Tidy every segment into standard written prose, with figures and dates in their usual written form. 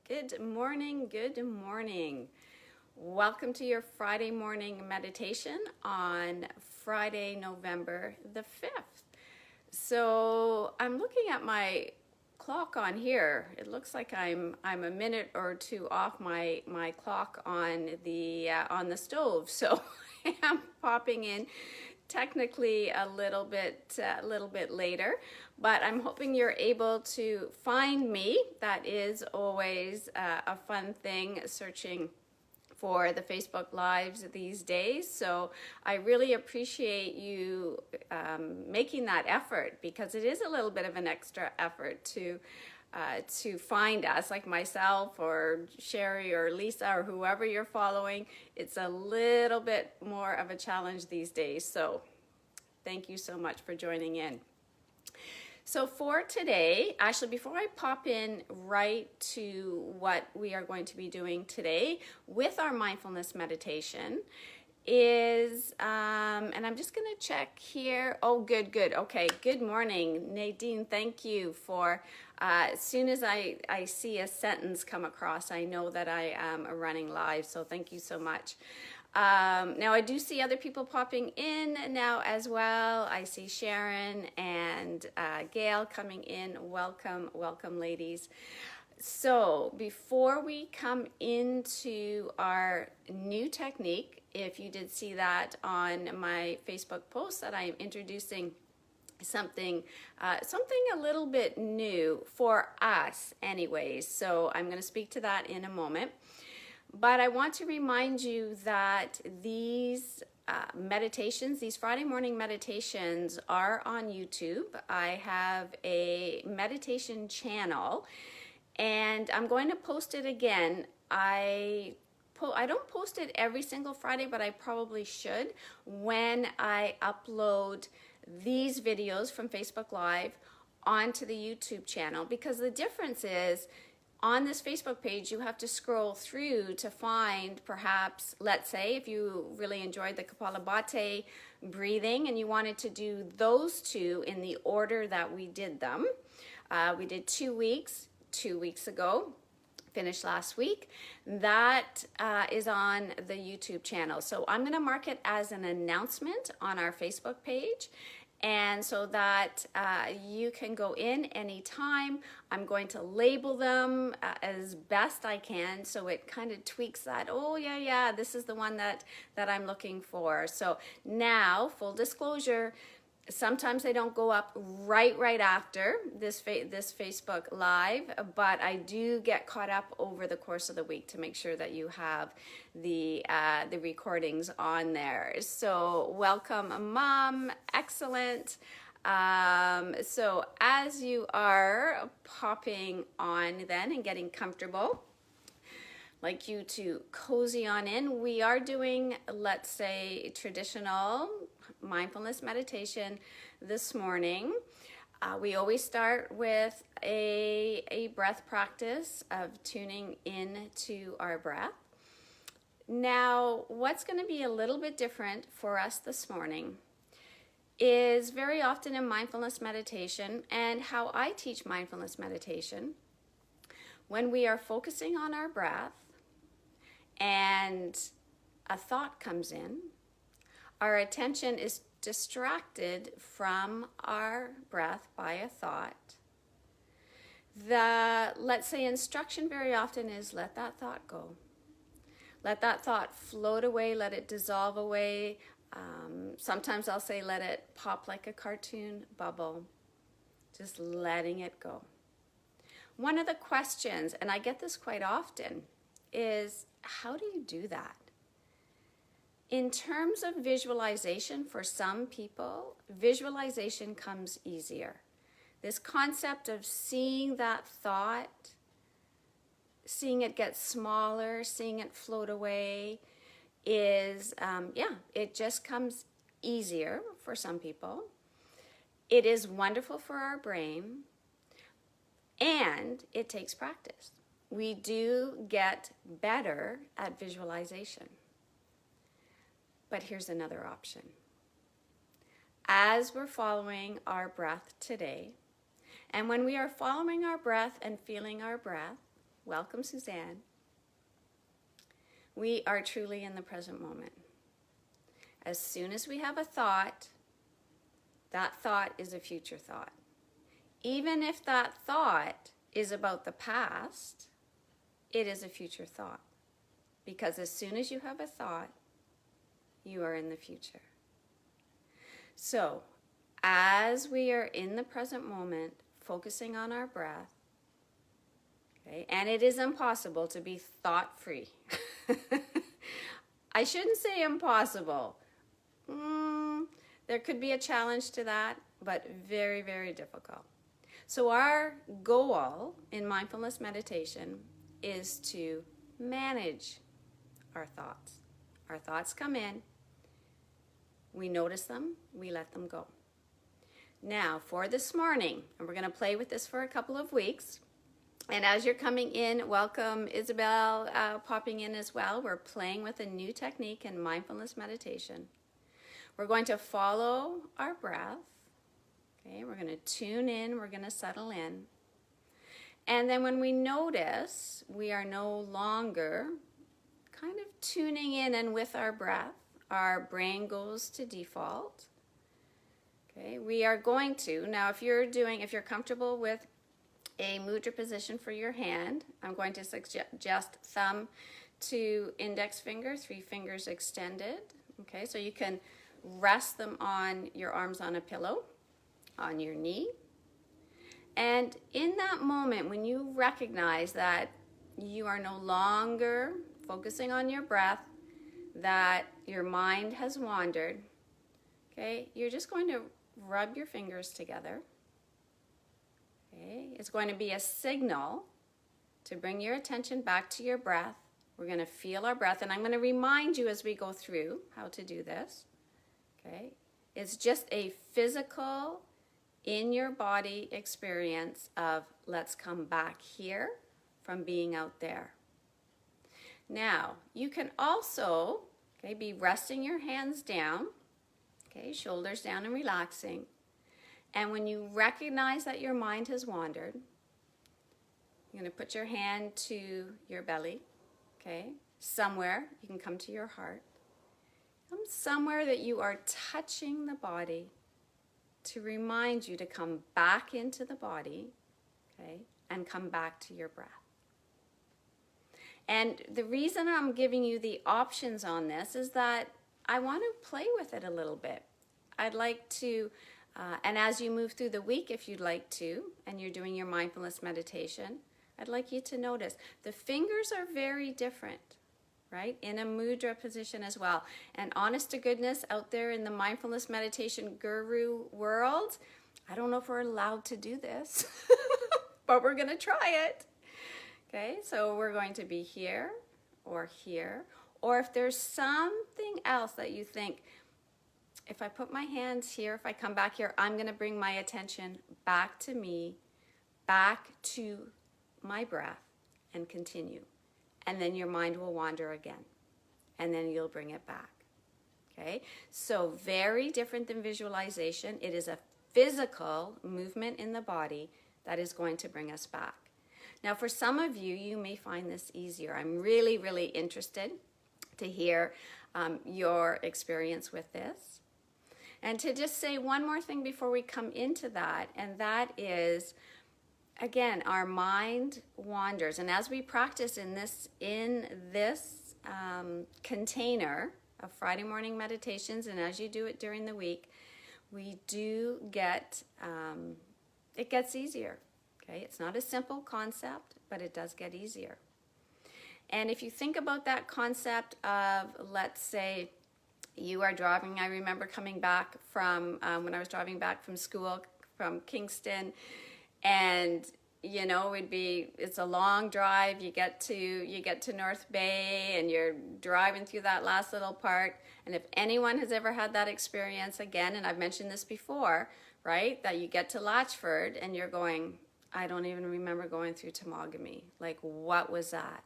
Good morning, good morning. Welcome to your Friday morning meditation on Friday, November the 5th. So I'm looking at my clock on here. It looks like I'm a minute or two off my clock on the stove. So I am popping in technically a little bit later, but I'm hoping you're able to find me. That is always a fun thing, searching for the Facebook Lives these days. So I really appreciate you making that effort, because it is a little bit of an extra effort to find us, like myself or Sherry or Lisa or whoever you're following. It's a little bit more of a challenge these days. So thank you so much for joining in. So for today, actually, before I pop in right to what we are going to be doing today with our mindfulness meditation is, and I'm just going to check here. Oh, good. Okay, good morning, Nadine. Thank you for, as soon as I see a sentence come across, I know that I am running live. So thank you so much. Now I do see other people popping in now as well. I see Sharon and Gail coming in. Welcome, ladies. So before we come into our new technique, if you did see that on my Facebook post, that I am introducing something a little bit new for us anyways. So I'm going to speak to that in a moment. But I want to remind you that these meditations, these Friday morning meditations, are on YouTube. I have a meditation channel, and I'm going to post it again. I don't post it every single Friday, but I probably should when I upload these videos from Facebook Live onto the YouTube channel, because the difference is, on this Facebook page, you have to scroll through to find, perhaps, let's say, if you really enjoyed the Kapalabhati breathing and you wanted to do those two in the order that we did them. We did 2 weeks ago, finished last week. That is on the YouTube channel. So I'm going to mark it as an announcement on our Facebook page, and so that you can go in anytime. I'm going to label them as best I can, so it kind of tweaks that. Oh yeah, this is the one that I'm looking for. So now, full disclosure, sometimes they don't go up right after this Facebook Live, but I do get caught up over the course of the week to make sure that you have the recordings on there. So welcome, Mom. Excellent. So as you are popping on then and getting comfortable, I'd like you to cozy on in. We are doing, let's say, traditional mindfulness meditation this morning. We always start with a breath practice of tuning in to our breath. Now, what's going to be a little bit different for us this morning is, very often in mindfulness meditation, and how I teach mindfulness meditation, when we are focusing on our breath and a thought comes in, our attention is distracted from our breath by a thought. The, let's say, instruction very often is, let that thought go. Let that thought float away, let it dissolve away. Sometimes I'll say, let it pop like a cartoon bubble. Just letting it go. One of the questions, and I get this quite often, is, how do you do that? In terms of visualization, for some people, visualization comes easier. This concept of seeing that thought, seeing it get smaller, seeing it float away, is, it just comes easier for some people. It is wonderful for our brain, and it takes practice. We do get better at visualization. But here's another option. As we're following our breath today, and when we are following our breath and feeling our breath, welcome Suzanne. We are truly in the present moment. As soon as we have a thought, that thought is a future thought. Even if that thought is about the past, it is a future thought. Because as soon as you have a thought, you are in the future. So, as we are in the present moment, focusing on our breath, okay, and it is impossible to be thought-free. I shouldn't say impossible. There could be a challenge to that, but very, very difficult. So our goal in mindfulness meditation is to manage our thoughts. Our thoughts come in, we notice them, we let them go. Now, for this morning, and we're going to play with this for a couple of weeks, and as you're coming in, welcome Isabel popping in as well. We're playing with a new technique in mindfulness meditation. We're going to follow our breath. Okay, we're going to tune in, we're going to settle in. And then when we notice we are no longer kind of tuning in and with our breath, our brain goes to default. Okay, we are going to, now if you're comfortable with a mudra position for your hand, I'm going to suggest thumb to index finger, 3 fingers extended. Okay, so you can rest them on your arms on a pillow, on your knee. And in that moment, when you recognize that you are no longer focusing on your breath, that your mind has wandered, okay, you're just going to rub your fingers together. Okay, it's going to be a signal to bring your attention back to your breath. We're going to feel our breath, and I'm going to remind you as we go through how to do this. Okay, it's just a physical, in your body experience of let's come back here from being out there. Now, you can also, okay, be resting your hands down, okay, shoulders down and relaxing. And when you recognize that your mind has wandered, you're going to put your hand to your belly, okay, somewhere. You can come to your heart. Come somewhere that you are touching the body to remind you to come back into the body, okay, and come back to your breath. And the reason I'm giving you the options on this is that I want to play with it a little bit. I'd like to, and as you move through the week, if you'd like to, and you're doing your mindfulness meditation, I'd like you to notice the fingers are very different, right? In a mudra position as well. And honest to goodness, out there in the mindfulness meditation guru world, I don't know if we're allowed to do this, but we're going to try it. Okay, so we're going to be here, or if there's something else that you think, if I put my hands here, if I come back here, I'm going to bring my attention back to me, back to my breath, and continue. And then your mind will wander again, and then you'll bring it back. Okay, so very different than visualization. It is a physical movement in the body that is going to bring us back. Now, for some of you, you may find this easier. I'm really, really interested to hear your experience with this. And to just say one more thing before we come into that, and that is, again, our mind wanders. And as we practice in this container of Friday morning meditations, and as you do it during the week, we do get, it gets easier. Okay, it's not a simple concept, but it does get easier. And if you think about that concept of, let's say, you are driving. I remember coming back from, when I was driving back from school from Kingston, and you know, it's a long drive. You get to North Bay, and you're driving through that last little part. And if anyone has ever had that experience, again, and I've mentioned this before, right, that you get to Latchford and you're going, I don't even remember going through Temagami. Like, what was that?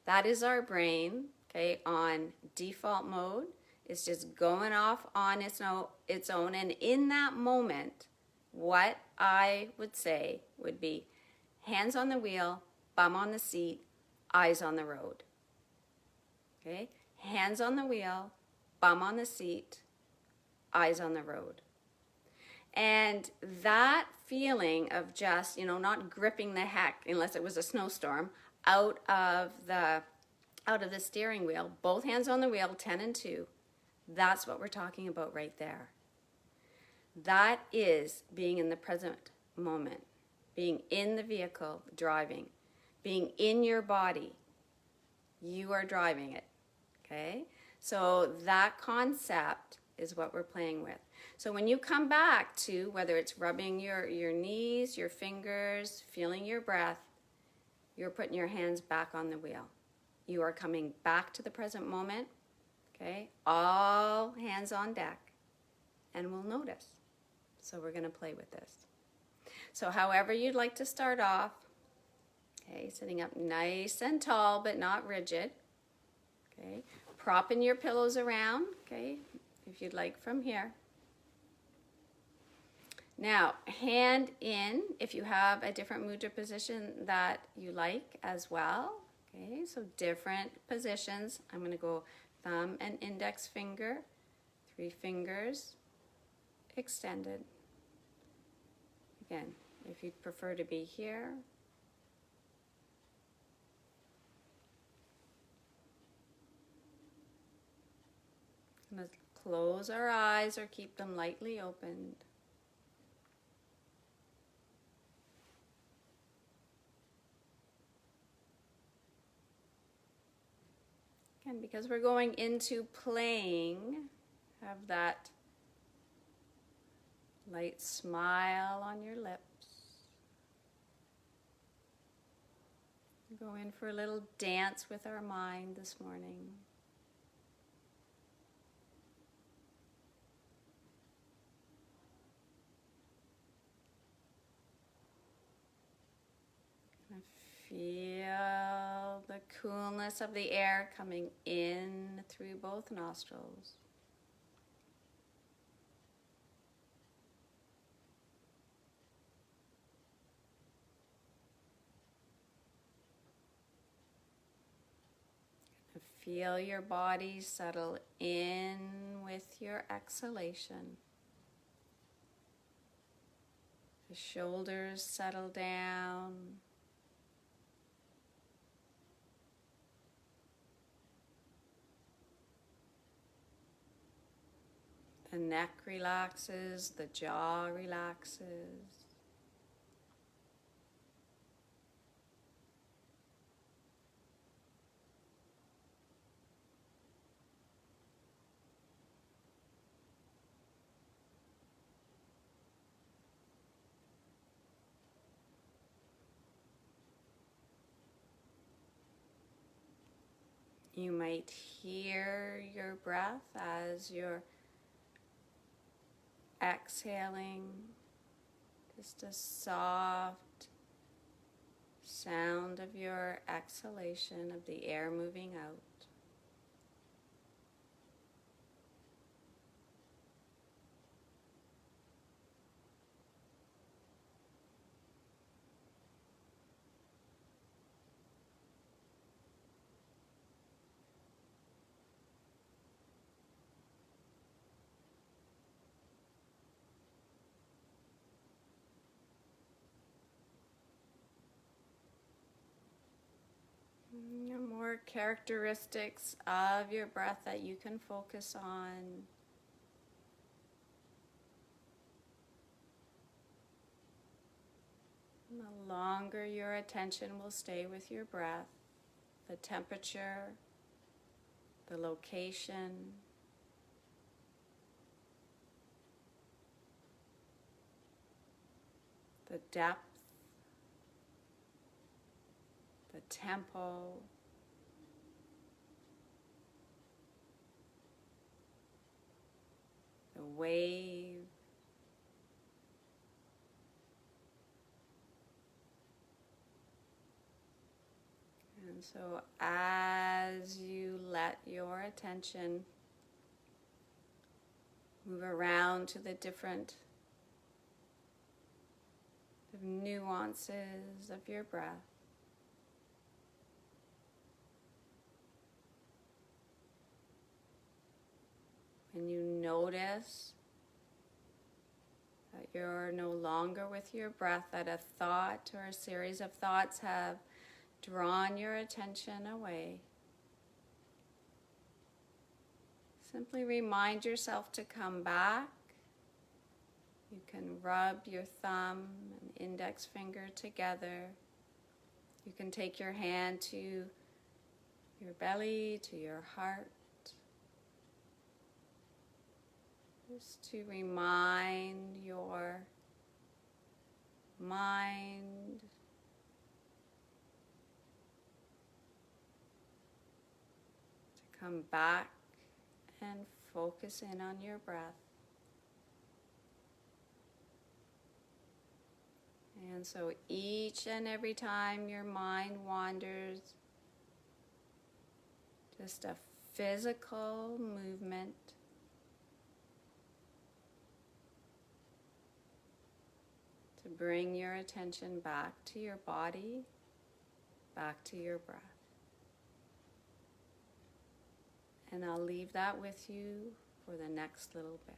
That is our brain, okay, on default mode. It's just going off on its own. And in that moment, what I would say would be hands on the wheel, bum on the seat, eyes on the road. Okay? Hands on the wheel, bum on the seat, eyes on the road. And that feeling of just, not gripping the heck, unless it was a snowstorm, out of the steering wheel, both hands on the wheel, 10 and 2, that's what we're talking about right there. That is being in the present moment, being in the vehicle, driving, being in your body. You are driving it, okay? So that concept is what we're playing with. So when you come back to, whether it's rubbing your knees, your fingers, feeling your breath, you're putting your hands back on the wheel. You are coming back to the present moment, okay? All hands on deck, and we'll notice. So we're going to play with this. So however you'd like to start off, okay, sitting up nice and tall but not rigid, okay? Propping your pillows around, okay, if you'd like from here. Now, hand in if you have a different mudra position that you like as well. Okay, so different positions. I'm going to go thumb and index finger, 3 fingers extended. Again, if you'd prefer to be here. Let's close our eyes or keep them lightly opened. And because we're going into playing, have that light smile on your lips. Go in for a little dance with our mind this morning. Feel the coolness of the air coming in through both nostrils. Feel your body settle in with your exhalation. The shoulders settle down. The neck relaxes, the jaw relaxes. You might hear your breath as you're exhaling, just a soft sound of your exhalation, of the air moving out. More characteristics of your breath that you can focus on. And the longer your attention will stay with your breath, the temperature, the location, the depth, the tempo, the wave, and so as you let your attention move around to the different nuances of your breath, When you notice that you're no longer with your breath, that a thought or a series of thoughts have drawn your attention away, simply remind yourself to come back. You can rub your thumb and index finger together. You can take your hand to your belly, to your heart, just to remind your mind to come back and focus in on your breath. And so each and every time your mind wanders, just a physical movement, to bring your attention back to your body, back to your breath. And I'll leave that with you for the next little bit.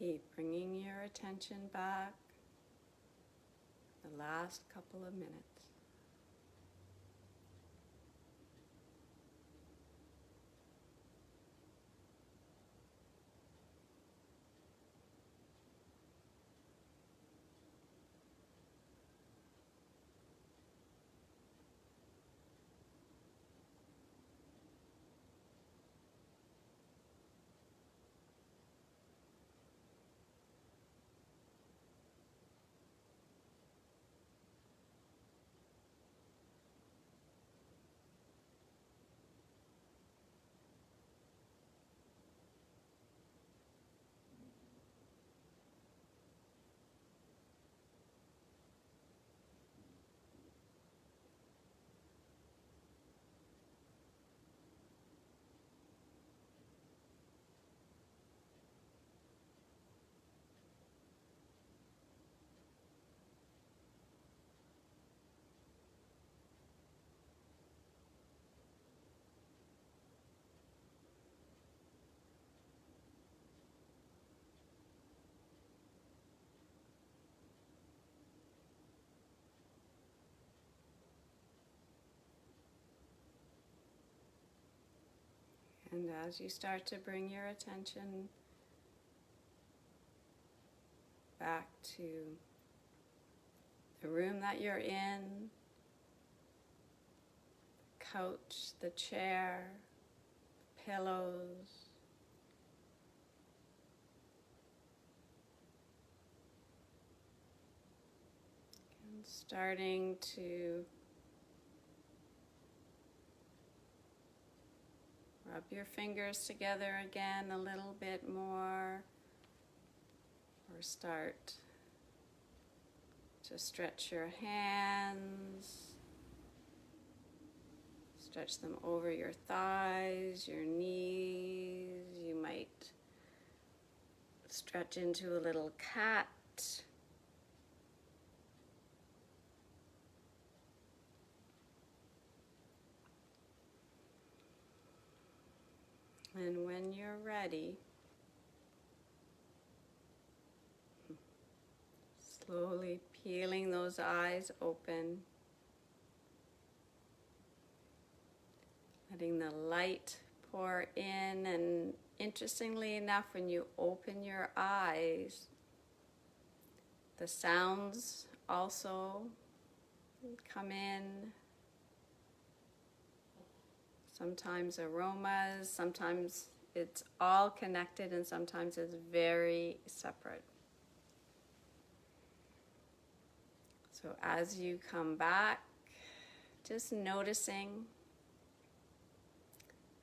Keep bringing your attention back the last couple of minutes. And as you start to bring your attention back to the room that you're in, the couch, the chair, the pillows, and starting to rub your fingers together again a little bit more, or start to stretch your hands, stretch them over your thighs, your knees. You might stretch into a little cat. And when you're ready, slowly peeling those eyes open, letting the light pour in. And interestingly enough, when you open your eyes, the sounds also come in. Sometimes aromas, sometimes it's all connected, and sometimes it's very separate. So as you come back, just noticing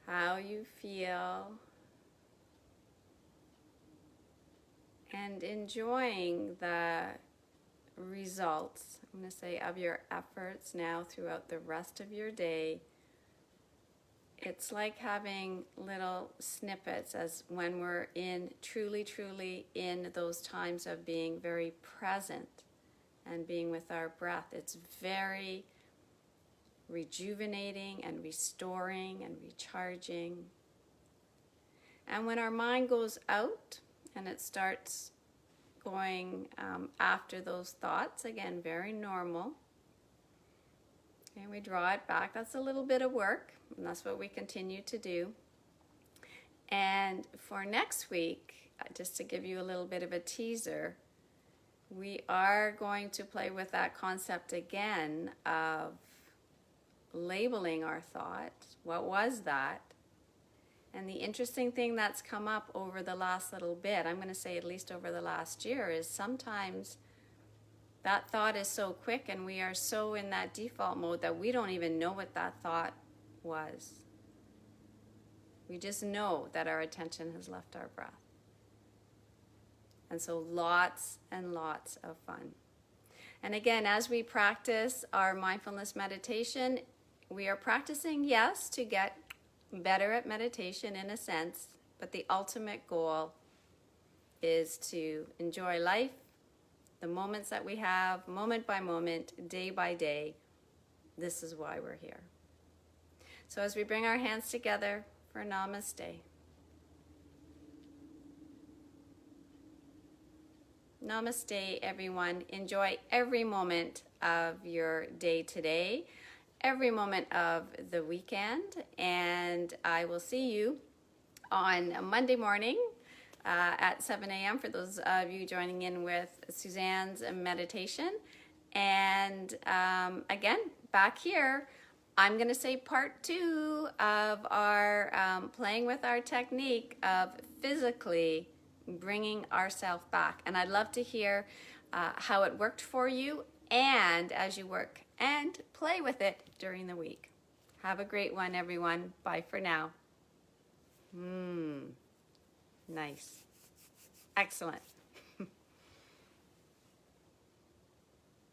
how you feel and enjoying the results, I'm going to say, of your efforts now throughout the rest of your day. It's like having little snippets as when we're truly in those times of being very present and being with our breath. It's very rejuvenating and restoring and recharging. And when our mind goes out and it starts going after those thoughts, again, very normal. And we draw it back. That's a little bit of work, and that's what we continue to do. And for next week, just to give you a little bit of a teaser, we are going to play with that concept again of labeling our thought. What was that? And the interesting thing that's come up over the last little bit, I'm going to say at least over the last year, is sometimes that thought is so quick and we are so in that default mode that we don't even know what that thought was. We just know that our attention has left our breath. And so lots and lots of fun. And again, as we practice our mindfulness meditation, we are practicing, yes, to get better at meditation in a sense, but the ultimate goal is to enjoy life, the moments that we have, moment by moment, day by day. This is why we're here. So as we bring our hands together for Namaste. Namaste, everyone. Enjoy every moment of your day today, every moment of the weekend, and I will see you on Monday morning at 7 a.m. for those of you joining in with Suzanne's meditation. And again, back here, I'm going to say part 2 of our playing with our technique of physically bringing ourselves back. And I'd love to hear how it worked for you and as you work and play with it during the week. Have a great one, everyone. Bye for now. Nice. Excellent.